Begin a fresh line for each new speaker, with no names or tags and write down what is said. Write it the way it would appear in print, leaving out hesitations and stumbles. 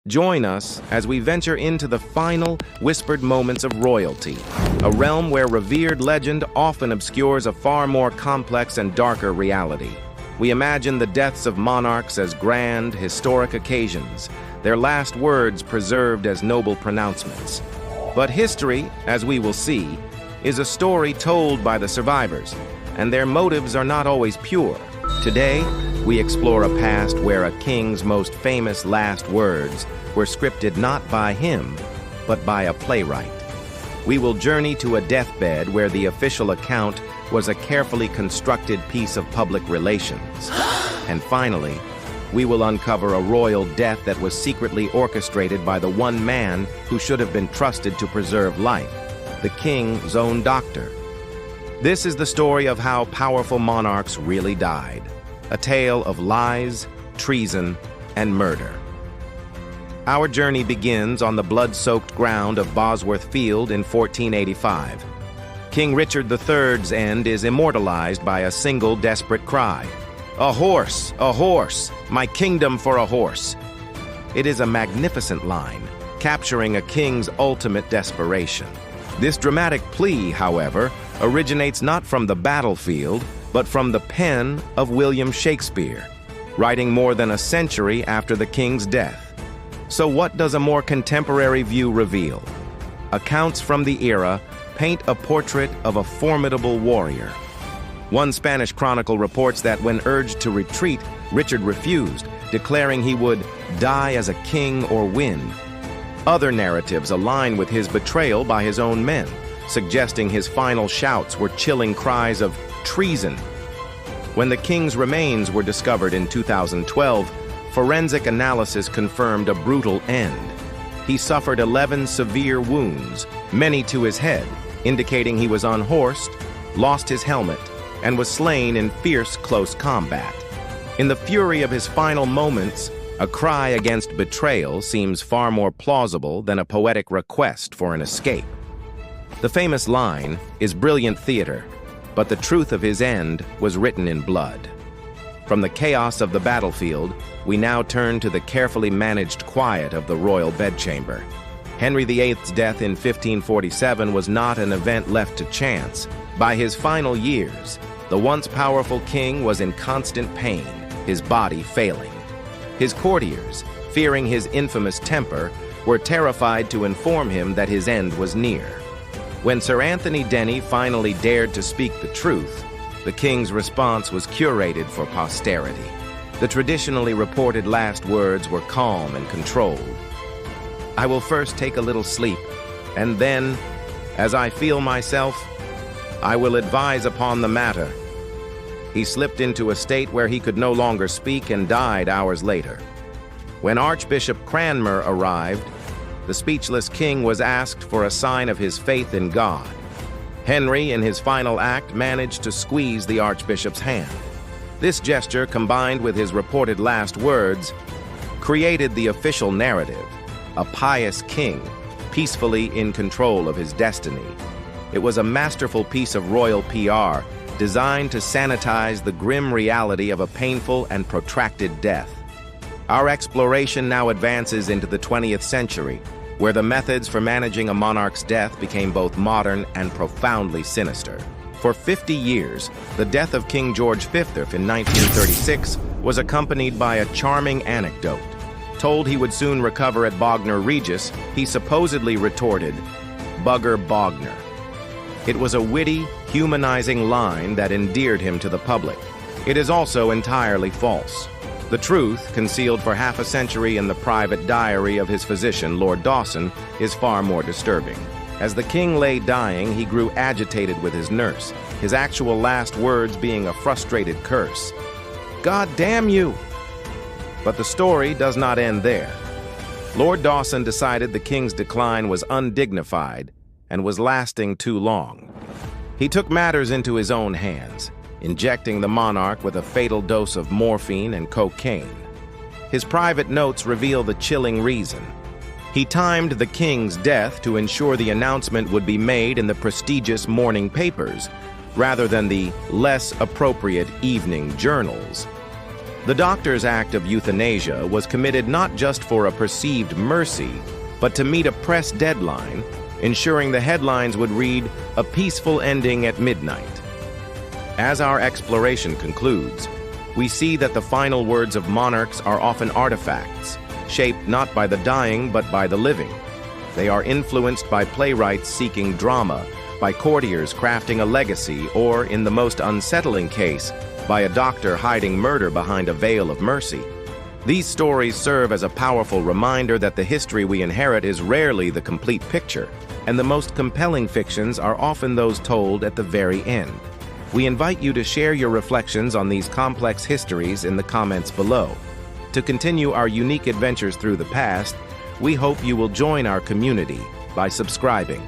Join us as we venture into the final, whispered moments of royalty, a realm where revered legend often obscures a far more complex and darker reality. We imagine the deaths of monarchs as grand, historic occasions, their last words preserved as noble pronouncements. But history, as we will see, is a story told by the survivors, and their motives are not always pure. Today, we explore a past where a king's most famous last words were scripted not by him, but by a playwright. We will journey to a deathbed where the official account was a carefully constructed piece of public relations. And finally, we will uncover a royal death that was secretly orchestrated by the one man who should have been trusted to preserve life, the king's own doctor. This is the story of how powerful monarchs really died, a tale of lies, treason, and murder. Our journey begins on the blood-soaked ground of Bosworth Field in 1485. King Richard III's end is immortalized by a single desperate cry, "A horse, my kingdom for a horse." It is a magnificent line, capturing a king's ultimate desperation. This dramatic plea, however, originates not from the battlefield, but from the pen of William Shakespeare, writing more than a century after the king's death. So what does a more contemporary view reveal? Accounts from the era paint a portrait of a formidable warrior. One Spanish chronicle reports that when urged to retreat, Richard refused, declaring he would die as a king or win. Other narratives align with his betrayal by his own men, suggesting his final shouts were chilling cries of treason. When the king's remains were discovered in 2012, forensic analysis confirmed a brutal end. He suffered 11 severe wounds, many to his head, indicating he was unhorsed, lost his helmet, and was slain in fierce close combat. In the fury of his final moments, a cry against betrayal seems far more plausible than a poetic request for an escape. The famous line is brilliant theater, but the truth of his end was written in blood. From the chaos of the battlefield, we now turn to the carefully managed quiet of the royal bedchamber. Henry VIII's death in 1547 was not an event left to chance. By his final years, the once powerful king was in constant pain, his body failing. His courtiers, fearing his infamous temper, were terrified to inform him that his end was near. When Sir Anthony Denny finally dared to speak the truth, the king's response was curated for posterity. The traditionally reported last words were calm and controlled. "I will first take a little sleep, and then, as I feel myself, I will advise upon the matter." He slipped into a state where he could no longer speak and died hours later. When Archbishop Cranmer arrived, the speechless king was asked for a sign of his faith in God. Henry, in his final act, managed to squeeze the archbishop's hand. This gesture, combined with his reported last words, created the official narrative, a pious king, peacefully in control of his destiny. It was a masterful piece of royal PR, designed to sanitize the grim reality of a painful and protracted death. Our exploration now advances into the 20th century, where the methods for managing a monarch's death became both modern and profoundly sinister. For 50 years, the death of King George V in 1936 was accompanied by a charming anecdote. Told he would soon recover at Bognor Regis, he supposedly retorted, "Bugger Bognor." It was a witty, humanizing line that endeared him to the public. It is also entirely false. The truth, concealed for half a century in the private diary of his physician, Lord Dawson, is far more disturbing. As the king lay dying, he grew agitated with his nurse, his actual last words being a frustrated curse. "God damn you!" But the story does not end there. Lord Dawson decided the king's decline was undignified and was lasting too long. He took matters into his own hands, injecting the monarch with a fatal dose of morphine and cocaine. His private notes reveal the chilling reason. He timed the king's death to ensure the announcement would be made in the prestigious morning papers, rather than the less appropriate evening journals. The doctor's act of euthanasia was committed not just for a perceived mercy, but to meet a press deadline, ensuring the headlines would read, "A peaceful ending at midnight." As our exploration concludes, we see that the final words of monarchs are often artifacts, shaped not by the dying but by the living. They are influenced by playwrights seeking drama, by courtiers crafting a legacy, or, in the most unsettling case, by a doctor hiding murder behind a veil of mercy. These stories serve as a powerful reminder that the history we inherit is rarely the complete picture, and the most compelling fictions are often those told at the very end. We invite you to share your reflections on these complex histories in the comments below. To continue our unique adventures through the past, we hope you will join our community by subscribing.